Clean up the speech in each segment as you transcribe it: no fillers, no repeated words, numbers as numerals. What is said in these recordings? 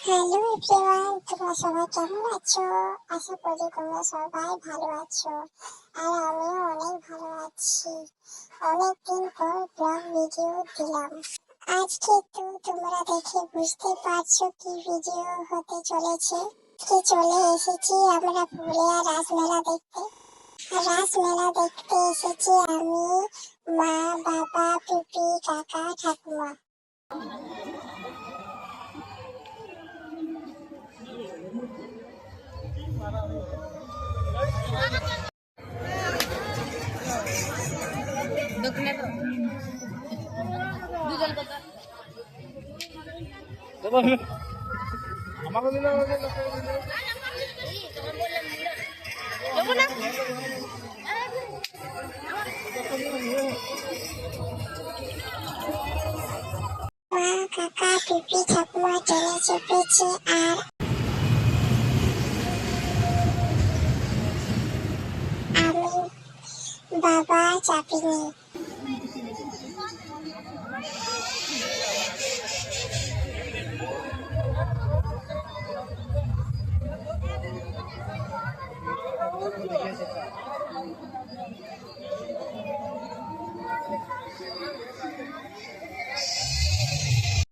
Hello everyone, তোমরা সবাই কেমন আছো? আশা করি তোমরা সবাই ভালো আছো। আর আমিও অনেক ভালো আছি। অনেকদিন পর ব্লগ ভিডিও দিলাম। আজকে তো তোমরা দেখে বুঝতে পারছো কি ভিডিও হতে চলেছে। চলে এসেছি আমরা পুরুলিয়া রাসমেলা দেখতে। রাসমেলা দেখতে এসেছি আমি, মা, বাবা, পিপি, কাকা, ঠাকুমা। মা, কাকা, পিপি, ঠাকুমা ট্রেনে চেপেছে আর আমি, বাবা চাপিনি।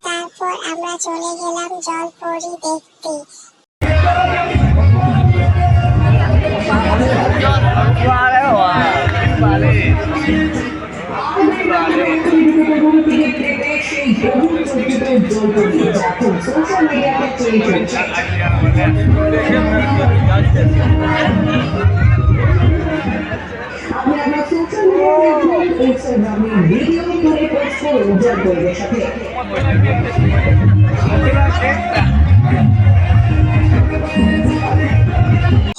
তারপর আমরা চলে গেলাম জলপরি দেখতে। ভিডিও করে পোস্ট করুন জলপরিদের সাথে।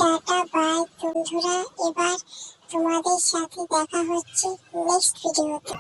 টাটা বাই বন্ধুরা, এবার তোমাদের সাথে দেখা হচ্ছে নেক্সট ভিডিওতে।